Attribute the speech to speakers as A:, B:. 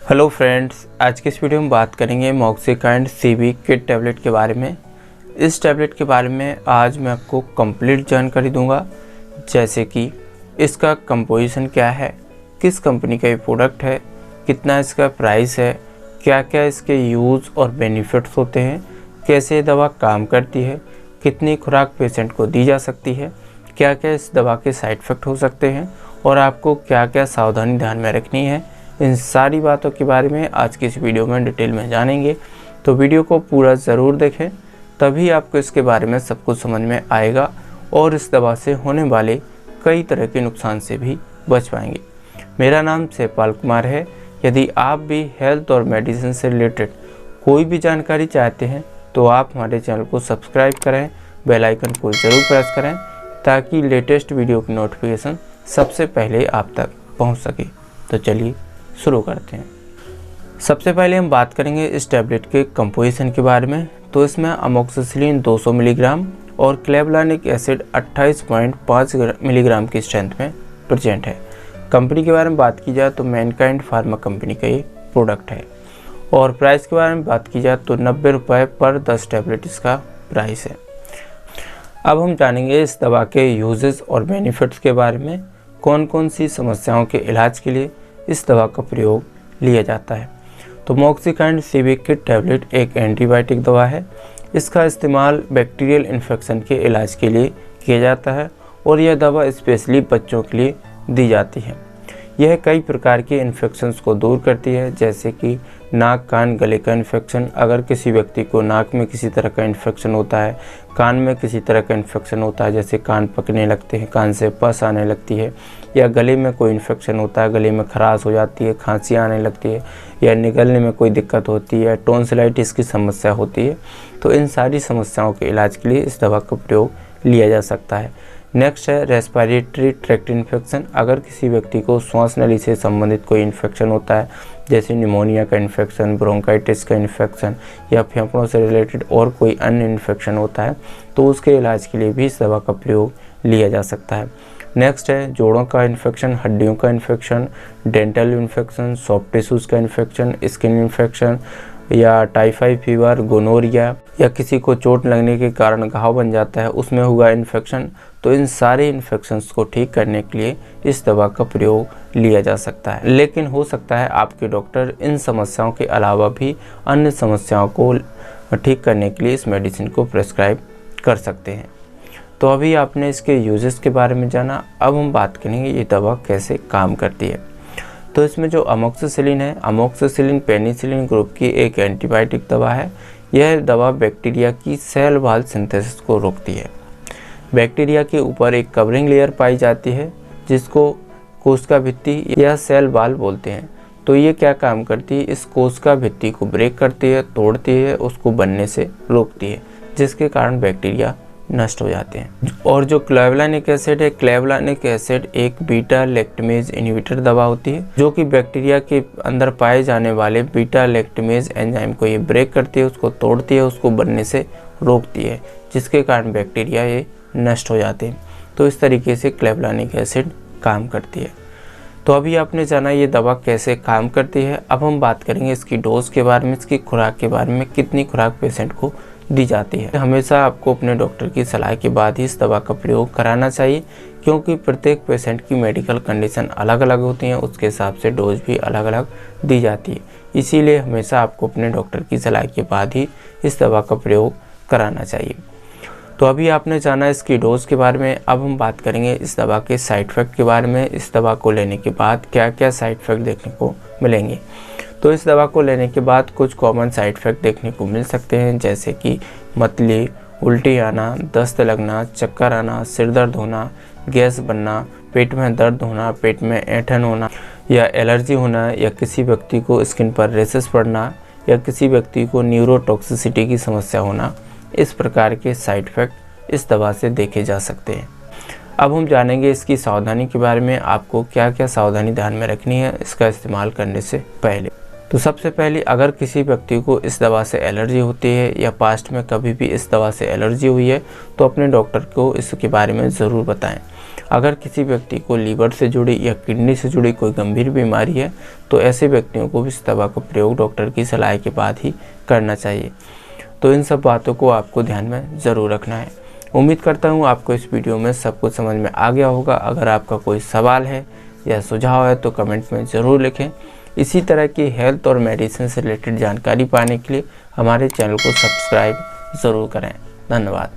A: Hello friends, आज के इस वीडियो में बात करेंगे मॉक्सिकाइंड सीबी किट टैबलेट के बारे में। इस टैबलेट के बारे में आज मैं आपको कंप्लीट जानकारी दूंगा, जैसे कि इसका कंपोजिशन क्या है, किस कंपनी का ये प्रोडक्ट है, कितना इसका प्राइस है, क्या क्या इसके यूज़ और बेनिफिट्स होते हैं, कैसे ये दवा काम करती है, कितनी खुराक पेशेंट को दी जा सकती है, क्या क्या इस दवा के साइड इफ़ेक्ट हो सकते हैं और आपको क्या क्या सावधानी ध्यान में रखनी है। इन सारी बातों के बारे में आज की इस वीडियो में डिटेल में जानेंगे, तो वीडियो को पूरा ज़रूर देखें, तभी आपको इसके बारे में सब कुछ समझ में आएगा और इस दवा से होने वाले कई तरह के नुकसान से भी बच पाएंगे। मेरा नाम सेपाल कुमार है। यदि आप भी हेल्थ और मेडिसिन से रिलेटेड कोई भी जानकारी चाहते हैं तो आप हमारे चैनल को सब्सक्राइब करें, बेल आइकन को ज़रूर प्रेस करें ताकि लेटेस्ट वीडियो की नोटिफिकेशन सबसे पहले आप तक पहुंच सके। तो चलिए शुरू करते हैं। सबसे पहले हम बात करेंगे इस टैबलेट के कंपोजिशन के बारे में। तो इसमें अमोक्सिसिलिन 200 मिलीग्राम और क्लेवलानिक एसिड 28.5 मिलीग्राम की स्ट्रेंथ में प्रेजेंट है। कंपनी के बारे में बात की जाए तो मैनकाइंड फार्मा कंपनी का ये प्रोडक्ट है और प्राइस के बारे में बात की जाए तो 90 रुपये पर 10 टैबलेट इसका प्राइस है। अब हम जानेंगे इस दवा के यूजेस और बेनिफिट्स के बारे में, कौन कौन सी समस्याओं के इलाज के लिए इस दवा का प्रयोग लिया जाता है। तो मॉक्सिकाइंड सीबी किट टैबलेट एक एंटीबायोटिक दवा है। इसका इस्तेमाल बैक्टीरियल इन्फेक्शन के इलाज के लिए किया जाता है और यह दवा स्पेशली बच्चों के लिए दी जाती है। यह कई प्रकार के इन्फेक्शंस को दूर करती है, जैसे कि नाक, कान, गले का इन्फेक्शन। अगर किसी व्यक्ति को नाक में किसी तरह का इन्फेक्शन होता है, कान में किसी तरह का इन्फेक्शन होता है, जैसे कान पकने लगते हैं, कान से पस आने लगती है, या गले में कोई इन्फेक्शन होता है, गले में खराश हो जाती है, खांसी आने लगती है, या निगलने में कोई दिक्कत होती है, टॉन्सिलाइटिस की समस्या होती है, तो इन सारी समस्याओं के इलाज के लिए इस दवा का प्रयोग लिया जा सकता है। नेक्स्ट है रेस्पिरेटरी ट्रैक्ट इन्फेक्शन। अगर किसी व्यक्ति को श्वास नली से संबंधित कोई इन्फेक्शन होता है, जैसे निमोनिया का इन्फेक्शन, ब्रोंकाइटिस का इन्फेक्शन या फेफड़ों से रिलेटेड और कोई अन्य इन्फेक्शन होता है, तो उसके इलाज के लिए भी इस दवा का प्रयोग लिया जा सकता है। नेक्स्ट है जोड़ों का इन्फेक्शन, हड्डियों का infection, dental infection, soft tissues का इन्फेक्शन, स्किन इन्फेक्शन या टाइफाइड फीवर, गोनोरिया या किसी को चोट लगने के कारण घाव बन जाता है, उसमें हुआ इन्फेक्शन, तो इन सारे इन्फेक्शंस को ठीक करने के लिए इस दवा का प्रयोग लिया जा सकता है। लेकिन हो सकता है आपके डॉक्टर इन समस्याओं के अलावा भी अन्य समस्याओं को ठीक करने के लिए इस मेडिसिन को प्रेस्क्राइब कर सकते हैं। तो अभी आपने इसके यूजेस के बारे में जाना, अब हम बात करेंगे ये दवा कैसे काम करती है। तो इसमें जो अमोक्सिसिलिन है, अमोक्सिसिलिन पेनिसिलिन ग्रुप की एक एंटीबायोटिक दवा है। यह दवा बैक्टीरिया की सेल वॉल सिंथेसिस को रोकती है। बैक्टीरिया के ऊपर एक कवरिंग लेयर पाई जाती है जिसको कोशिका भित्ति या सेल वॉल बोलते हैं। तो ये क्या काम करती है, इस कोशिका भित्ति को ब्रेक करती है, तोड़ती है, उसको बनने से रोकती है, जिसके कारण बैक्टीरिया नष्ट हो जाते हैं। और जो क्लेवलानिक एसिड है, क्लेवलानिक एसिड एक बीटा लैक्टमेज इनहिबिटर दवा होती है, जो कि बैक्टीरिया के अंदर पाए जाने वाले बीटा लैक्टमेज एंजाइम को ये ब्रेक करती है, उसको तोड़ती है, उसको बनने से रोकती है, जिसके कारण बैक्टीरिया ये नष्ट हो जाते हैं। तो इस तरीके से क्लेवलानिक एसिड काम करती है। तो अभी आपने जाना ये दवा कैसे काम करती है। अब हम बात करेंगे इसकी डोज के बारे में, इसकी खुराक के बारे में, कितनी खुराक पेशेंट को दी जाती है। हमेशा आपको अपने डॉक्टर की सलाह के बाद ही इस दवा का प्रयोग कराना चाहिए, क्योंकि प्रत्येक पेशेंट की मेडिकल कंडीशन अलग अलग होती हैं, उसके हिसाब से डोज भी अलग अलग दी जाती है। इसीलिए हमेशा आपको अपने डॉक्टर की सलाह के बाद ही इस दवा का प्रयोग कराना चाहिए। तो अभी आपने जाना इसकी डोज के बारे में। अब हम बात करेंगे इस दवा के साइड इफ़ेक्ट के बारे में। इस दवा को लेने के बाद क्या क्या साइड इफ़ेक्ट देखने को मिलेंगे। तो इस दवा को लेने के बाद कुछ कॉमन साइड इफ़ेक्ट देखने को मिल सकते हैं, जैसे कि मतली, उल्टी आना, दस्त लगना, चक्कर आना, सिर दर्द होना, गैस बनना, पेट में दर्द होना, पेट में ऐंठन होना या एलर्जी होना, या किसी व्यक्ति को स्किन पर रेशेस पड़ना, या किसी व्यक्ति को न्यूरोटॉक्सिसिटी की समस्या होना। इस प्रकार के साइड इफ़ेक्ट इस दवा से देखे जा सकते हैं। अब हम जानेंगे इसकी सावधानी के बारे में, आपको क्या क्या सावधानी ध्यान में रखनी है इसका इस्तेमाल करने से पहले। तो सबसे पहले अगर किसी व्यक्ति को इस दवा से एलर्जी होती है या पास्ट में कभी भी इस दवा से एलर्जी हुई है, तो अपने डॉक्टर को इसके बारे में ज़रूर बताएं। अगर किसी व्यक्ति को लीवर से जुड़ी या किडनी से जुड़ी कोई गंभीर बीमारी है तो ऐसे व्यक्तियों को भी इस दवा का प्रयोग डॉक्टर की सलाह के बाद ही करना चाहिए। तो इन सब बातों को आपको ध्यान में ज़रूर रखना है। उम्मीद करता हूँ आपको इस वीडियो में सब कुछ समझ में आ गया होगा। अगर आपका कोई सवाल है या सुझाव है तो कमेंट में ज़रूर लिखें। इसी तरह की हेल्थ और मेडिसिन से रिलेटेड जानकारी पाने के लिए हमारे चैनल को सब्सक्राइब ज़रूर करें। धन्यवाद।